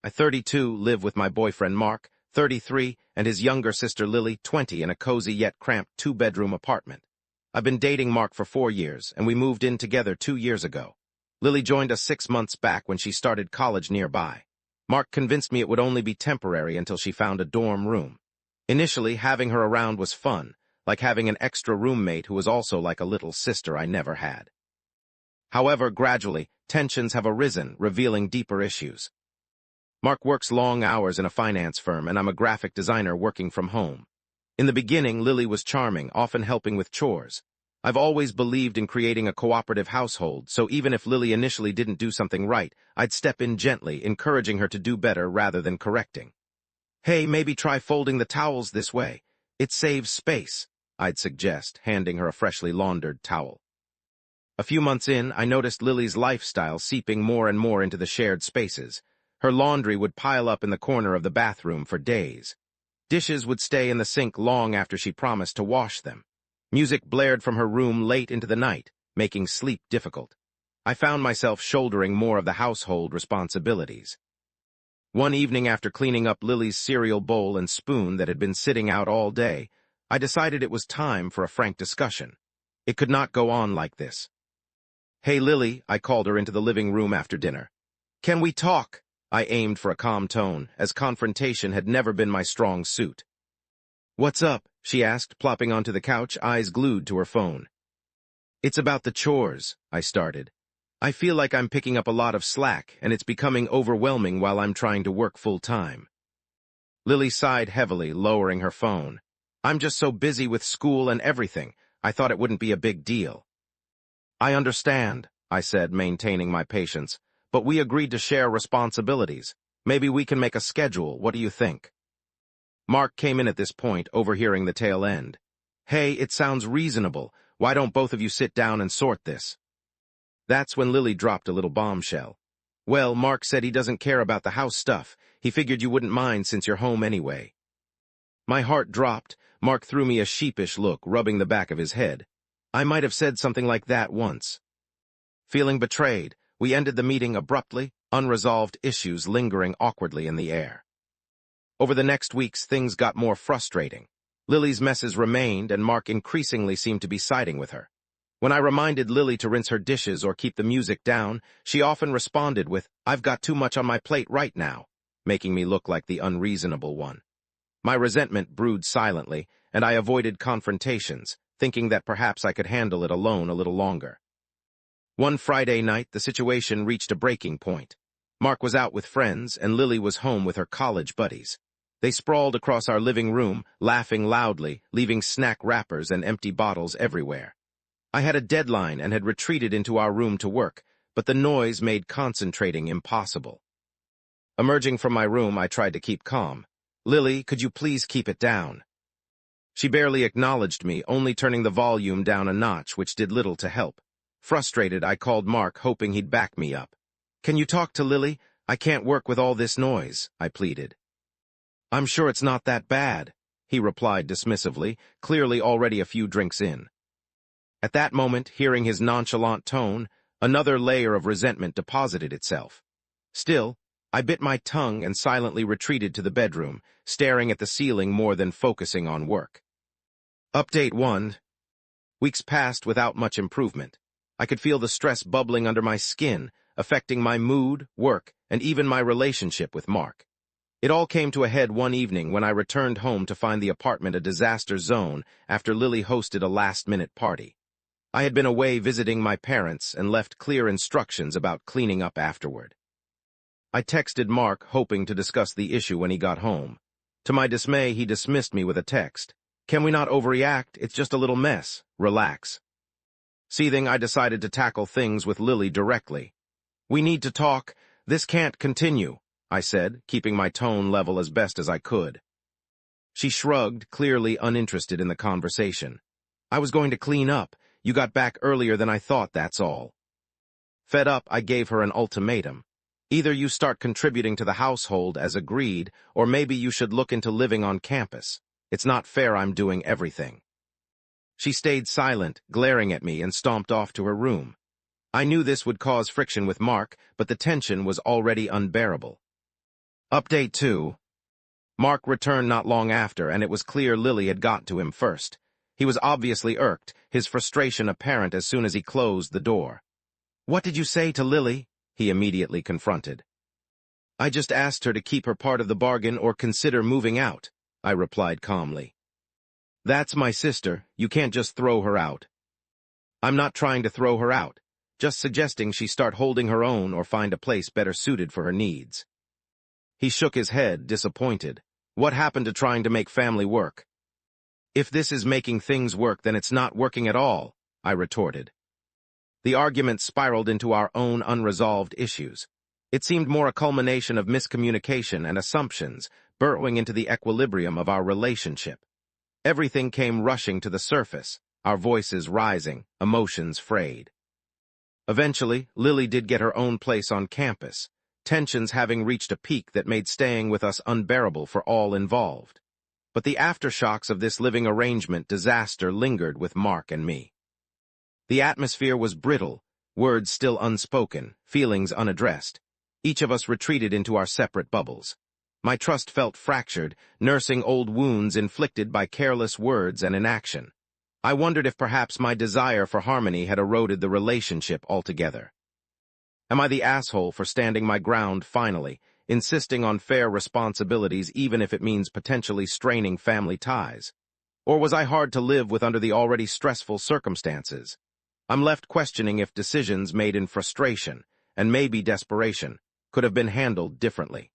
I, 32, live with my boyfriend Mark, 33, and his younger sister Lily, 20, in a cozy yet cramped two-bedroom apartment. I've been dating Mark for 4 years, and we moved in together 2 years ago. Lily joined us 6 months back when she started college nearby. Mark convinced me it would only be temporary until she found a dorm room. Initially, having her around was fun, like having an extra roommate who was also like a little sister I never had. However, gradually, tensions have arisen, revealing deeper issues. Mark works long hours in a finance firm, and I'm a graphic designer working from home. In the beginning, Lily was charming, often helping with chores. I've always believed in creating a cooperative household, so even if Lily initially didn't do something right, I'd step in gently, encouraging her to do better rather than correcting. "Hey, maybe try folding the towels this way. It saves space," I'd suggest, handing her a freshly laundered towel. A few months in, I noticed Lily's lifestyle seeping more and more into the shared spaces. Her laundry would pile up in the corner of the bathroom for days. Dishes would stay in the sink long after she promised to wash them. Music blared from her room late into the night, making sleep difficult. I found myself shouldering more of the household responsibilities. One evening, after cleaning up Lily's cereal bowl and spoon that had been sitting out all day, I decided it was time for a frank discussion. It could not go on like this. "Hey, Lily," I called her into the living room after dinner. "Can we talk?" I aimed for a calm tone, as confrontation had never been my strong suit. "What's up?" she asked, plopping onto the couch, eyes glued to her phone. "It's about the chores," I started. "I feel like I'm picking up a lot of slack, and it's becoming overwhelming while I'm trying to work full-time." Lily sighed heavily, lowering her phone. "I'm just so busy with school and everything. I thought it wouldn't be a big deal." "I understand," I said, maintaining my patience, "but we agreed to share responsibilities. Maybe we can make a schedule. What do you think?" Mark came in at this point, overhearing the tail end. "Hey, it sounds reasonable. Why don't both of you sit down and sort this?" That's when Lily dropped a little bombshell. "Well, Mark said he doesn't care about the house stuff. He figured you wouldn't mind since you're home anyway." My heart dropped. Mark threw me a sheepish look, rubbing the back of his head. I might have said something like that once. Feeling betrayed, we ended the meeting abruptly, unresolved issues lingering awkwardly in the air. Over the next weeks, things got more frustrating. Lily's messes remained, and Mark increasingly seemed to be siding with her. When I reminded Lily to rinse her dishes or keep the music down, she often responded with, "I've got too much on my plate right now," making me look like the unreasonable one. My resentment brewed silently, and I avoided confrontations, thinking that perhaps I could handle it alone a little longer. One Friday night, the situation reached a breaking point. Mark was out with friends, and Lily was home with her college buddies. They sprawled across our living room, laughing loudly, leaving snack wrappers and empty bottles everywhere. I had a deadline and had retreated into our room to work, but the noise made concentrating impossible. Emerging from my room, I tried to keep calm. "Lily, could you please keep it down?" She barely acknowledged me, only turning the volume down a notch, which did little to help. Frustrated, I called Mark, hoping he'd back me up. "Can you talk to Lily? I can't work with all this noise," I pleaded. "I'm sure it's not that bad," he replied dismissively, clearly already a few drinks in. At that moment, hearing his nonchalant tone, another layer of resentment deposited itself. Still, I bit my tongue and silently retreated to the bedroom, staring at the ceiling more than focusing on work. Update 1. Weeks passed without much improvement. I could feel the stress bubbling under my skin, affecting my mood, work, and even my relationship with Mark. It all came to a head one evening when I returned home to find the apartment a disaster zone after Lily hosted a last-minute party. I had been away visiting my parents and left clear instructions about cleaning up afterward. I texted Mark, hoping to discuss the issue when he got home. To my dismay, he dismissed me with a text. "Can we not overreact? It's just a little mess. Relax." Seething, I decided to tackle things with Lily directly. "We need to talk. This can't continue," I said, keeping my tone level as best as I could. She shrugged, clearly uninterested in the conversation. "I was going to clean up. You got back earlier than I thought, that's all." Fed up, I gave her an ultimatum. "Either you start contributing to the household as agreed, or maybe you should look into living on campus. It's not fair I'm doing everything." She stayed silent, glaring at me, and stomped off to her room. I knew this would cause friction with Mark, but the tension was already unbearable. Update 2. Mark returned not long after, and it was clear Lily had got to him first. He was obviously irked, his frustration apparent as soon as he closed the door. "What did you say to Lily?" he immediately confronted. "I just asked her to keep her part of the bargain or consider moving out," I replied calmly. "That's my sister. You can't just throw her out." "I'm not trying to throw her out, just suggesting she start holding her own or find a place better suited for her needs." He shook his head, disappointed. What happened to trying to make family work? "If this is making things work, then it's not working at all," I retorted. The argument spiraled into our own unresolved issues. It seemed more a culmination of miscommunication and assumptions, burrowing into the equilibrium of our relationship. Everything came rushing to the surface, our voices rising, emotions frayed. Eventually, Lily did get her own place on campus, tensions having reached a peak that made staying with us unbearable for all involved. But the aftershocks of this living arrangement disaster lingered with Mark and me. The atmosphere was brittle, words still unspoken, feelings unaddressed. Each of us retreated into our separate bubbles. My trust felt fractured, nursing old wounds inflicted by careless words and inaction. I wondered if perhaps my desire for harmony had eroded the relationship altogether. Am I the asshole for standing my ground finally, insisting on fair responsibilities even if it means potentially straining family ties? Or was I hard to live with under the already stressful circumstances? I'm left questioning if decisions made in frustration, and maybe desperation, could have been handled differently.